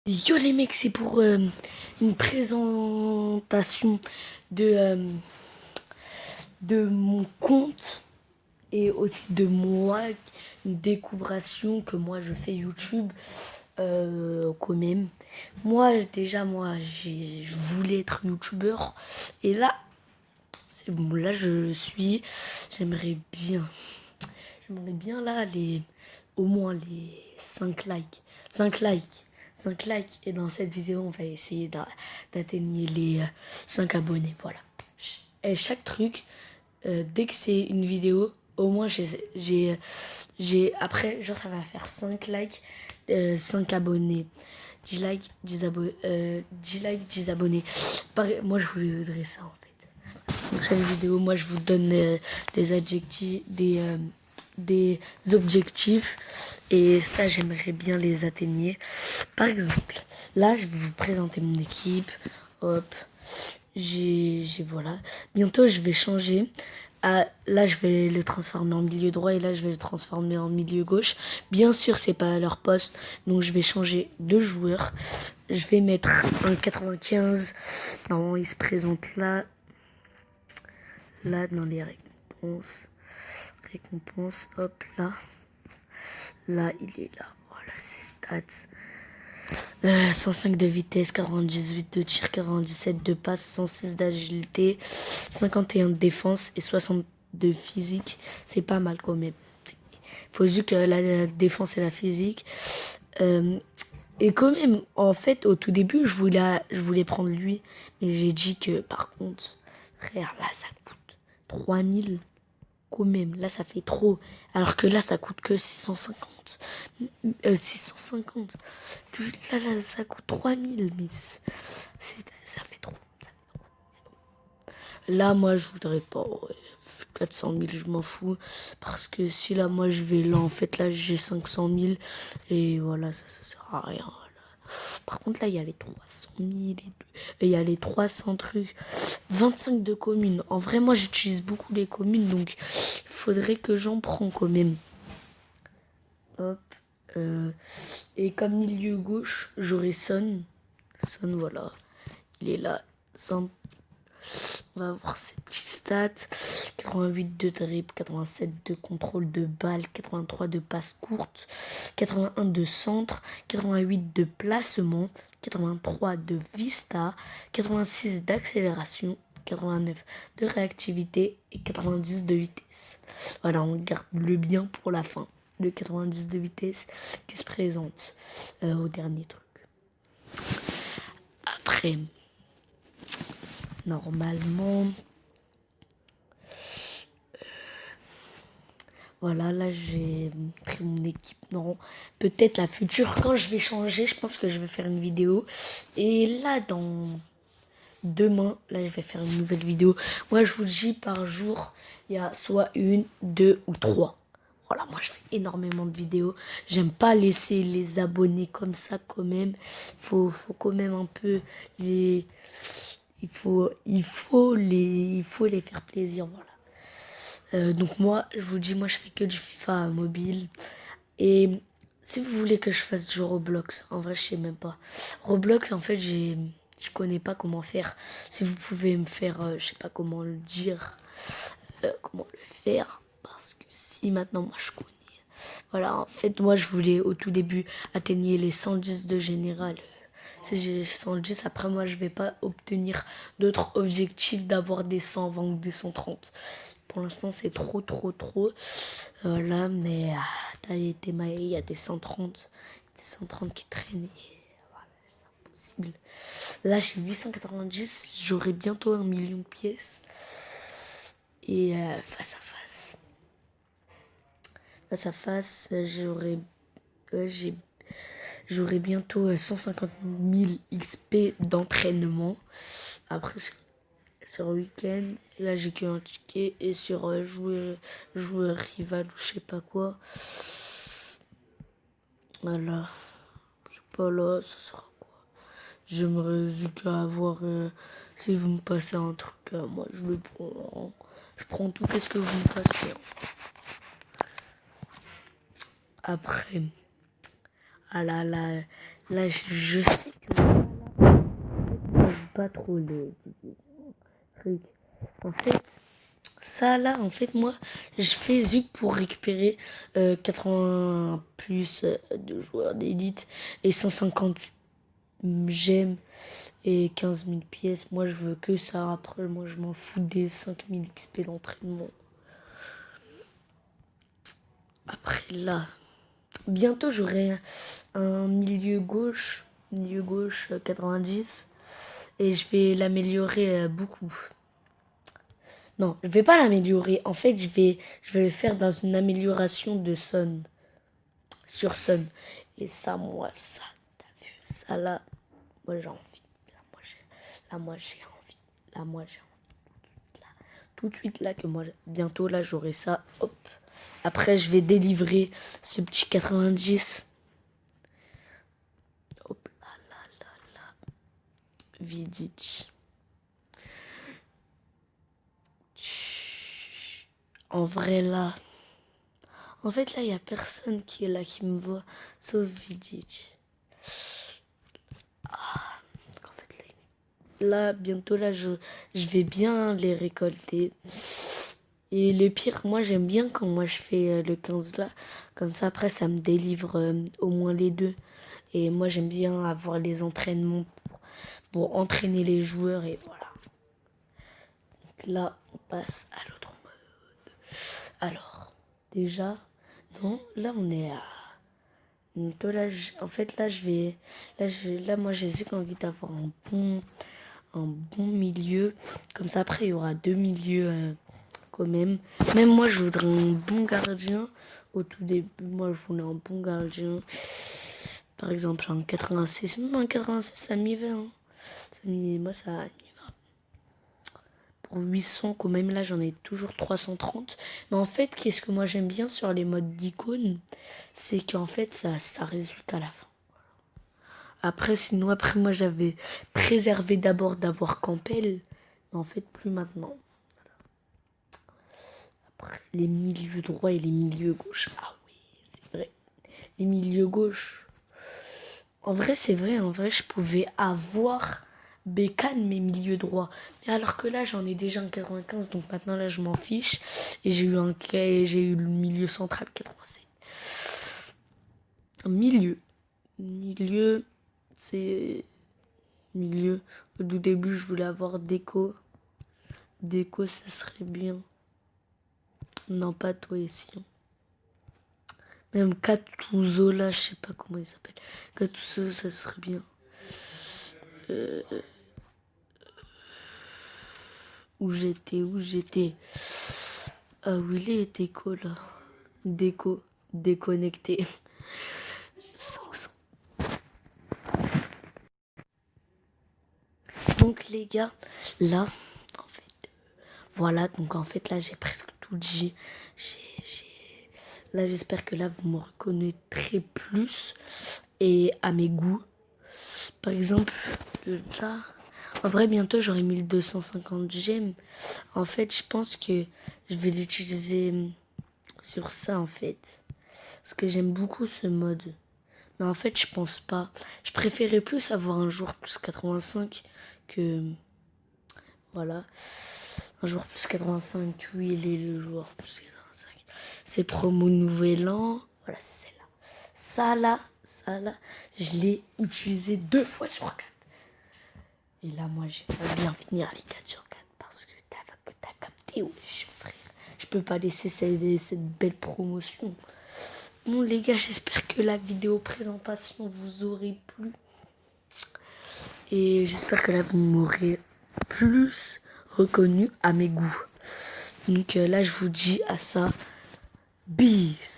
Yo les mecs, c'est pour une présentation de, euh, de mon compte et aussi de moi, une découvration que moi je fais YouTube quand même. Moi déjà, je voulais être YouTubeur et là, c'est bon, là je le suis. J'aimerais bien, j'aimerais bien là au moins les 5 likes. 5 likes. 5 likes. Et dans cette vidéo, on va essayer d'atteindre les 5 abonnés. Voilà. Et chaque truc, dès que c'est une vidéo, au moins après, genre, ça va faire 5 likes, 5 abonnés. 10 likes, 10 abonnés. 10 likes, 10 abonnés. Pareil, moi, je voudrais ça, en fait. Dans chaque vidéo, moi, je vous donne des adjectifs, des objectifs. Et ça, j'aimerais bien les atteindre. Par exemple, là, je vais vous présenter mon équipe. Hop. Voilà. Bientôt, je vais changer. Là, je vais le transformer en milieu droit et là, je vais le transformer en milieu gauche. Bien sûr, c'est pas à leur poste. Donc, je vais changer de joueur. Je vais mettre un 95. Normalement, il se présente là. Là, dans les récompenses. Récompense, hop, là. Là, il est là. Voilà, ses stats. 105 de vitesse, 98 de tir, 97 de passe, 106 d'agilité, 51 de défense et 60 de physique. C'est pas mal quand même. Faut juste que la défense et la physique. Et quand même, en fait, au tout début, je voulais prendre lui. Mais j'ai dit que, par contre, frère, là, ça coûte 3000 quand même. Là, ça fait trop. Alors que là, ça coûte que 650. 650. Là, ça coûte 3000. Mais ça fait trop. Là, moi, je voudrais pas. Ouais. 400 000, je m'en fous. Parce que si là, moi, je vais là, en fait, là, j'ai 500 000. Et voilà, ça sert à rien. Là. Par contre, là, il y a les 300 000. Il y a les 300 trucs. 25 de communes. En vrai, moi, j'utilise beaucoup les communes. Donc, il faudrait que j'en prends quand même. Hop. Et comme milieu gauche, j'aurai Son. Son, voilà. Il est là. Son. On va voir ses petits stats. 88 de dribble, 87 de contrôle de balle, 83 de passe courte, 81 de centre, 88 de placement, 83 de vista, 86 d'accélération, 89 de réactivité et 90 de vitesse. Voilà, on garde le bien pour la fin. Le 90 de vitesse qui se présente au dernier truc. Après, normalement, voilà, là j'ai pris mon équipe. Non, peut-être la future, quand je vais changer, je pense que je vais faire une vidéo. Et là, dans demain, là je vais faire une nouvelle vidéo. Moi, je vous dis par jour, il y a soit une, deux ou trois. Voilà, moi je fais énormément de vidéos. J'aime pas laisser les abonnés comme ça quand même. Faut quand même un peu les... il faut les faire plaisir, voilà. Donc moi, je vous dis, moi je fais que du FIFA mobile. Et si vous voulez que je fasse du Roblox, en vrai je sais même pas. Roblox en fait je connais pas comment faire. Si vous pouvez me faire, je sais pas comment le dire, comment le faire. Parce que si maintenant moi je connais. Voilà, en fait moi je voulais au tout début atteigner les 110 de général. Si j'ai 110, après moi je vais pas obtenir d'autres objectifs d'avoir des 120 ou des 130. Pour l'instant c'est trop trop trop. Là mais il y a des 130. Des 130 qui traînent et voilà, c'est impossible. Là j'ai 890, j'aurai bientôt 1 million de pièces. Et face à face. Face à face, j'aurai bientôt 150 000 XP d'entraînement. Après, sur le week-end, là j'ai qu'un ticket. Et sur joueur rival ou je sais pas quoi. Voilà. Je sais pas là, ça sera quoi. J'aimerais juste avoir. Si vous me passez un truc, moi je le prends. Hein. Je prends tout ce que vous me passez. Hein. Après. Ah là là, Là, je sais que je joue pas trop les trucs. En fait, ça là, en fait, moi, je fais Zuc pour récupérer 80 plus de joueurs d'élite et 150 gemmes et 15 000 pièces. Moi, je veux que ça. Après, moi, je m'en fous des 5000 XP d'entraînement. Après, là, bientôt, j'aurai un milieu gauche 90 et je vais l'améliorer beaucoup. Non, je vais pas l'améliorer. En fait, je vais le faire dans une amélioration de Son. Sur Son. Et ça, moi, ça, t'as vu, ça là, moi j'ai envie. Là, moi, j'ai envie. Là, moi, j'ai envie. Là, tout de suite, là, que moi, bientôt, là, j'aurai ça. Hop. Après, je vais délivrer ce petit 90. Hop, là, là, là, là. Vidic. En vrai, là. En fait, là, il n'y a personne qui est là, qui me voit, sauf Vidic. En fait, là, bientôt, là, je vais bien les récolter. Et le pire, moi, j'aime bien quand moi, je fais le 15 là. Comme ça, après, ça me délivre au moins les deux. Et moi, j'aime bien avoir les entraînements pour entraîner les joueurs. Et voilà. Donc là, on passe à l'autre mode. Alors, déjà, non, là, on est à... Donc là, en fait, là, je vais... Là, moi, j'ai juste envie d'avoir un bon milieu. Comme ça, après, il y aura deux milieux quand même. Même moi, je voudrais un bon gardien. Au tout début, moi, je voulais un bon gardien. Par exemple, un 86. Même un 86, ça m'y va. Hein. Moi, ça m'y va. Pour 800, quand même, là, j'en ai toujours 330. Mais en fait, qu'est-ce que moi, j'aime bien sur les modes d'icône, c'est qu'en fait, ça résulte à la fin. Après, sinon, après, moi, j'avais préservé d'abord d'avoir Campbell. Mais en fait, plus maintenant. Après, les milieux droits et les milieux gauches. Ah oui, c'est vrai. Les milieux gauches. En vrai, c'est vrai. En vrai, je pouvais avoir Bécane, mes milieux droits. Mais alors que là, j'en ai déjà un 95. Donc maintenant, là, je m'en fiche. Et j'ai eu le milieu central 87. Milieu. Milieu, c'est... Milieu. Au tout début, je voulais avoir Déco. Déco, ce serait bien. Non, pas toi ici. Hein. Même Gattuso, là, je sais pas comment il s'appelle. Gattuso, ça serait bien. Où j'étais. Ah oui, il est déco, là. Déco, déconnecté. 500. Donc, les gars, là, en fait, voilà. Donc, en fait, là, j'ai presque tout dit. Là, j'espère que là, vous me reconnaîtrez plus et à mes goûts. Par exemple, là, en vrai, bientôt, j'aurai 1250 gemmes. En fait, je pense que je vais l'utiliser sur ça, en fait. Parce que j'aime beaucoup ce mode. Mais en fait, je pense pas. Je préférais plus avoir un jour plus 85 que... Voilà. Un jour plus 85, oui, il est le jour plus 85. C'est promo nouvel an. Voilà, c'est celle-là. Ça là, je l'ai utilisé 2 fois sur 4. Et là, moi, j'aimerais bien finir les 4 sur 4 parce que t'as capté, wesh, frère. Je peux pas laisser cette belle promotion. Bon, les gars, j'espère que la vidéo présentation vous aurait plu. Et j'espère que là, vous m'aurez plus reconnu à mes goûts. Donc là, je vous dis à ça. Bis.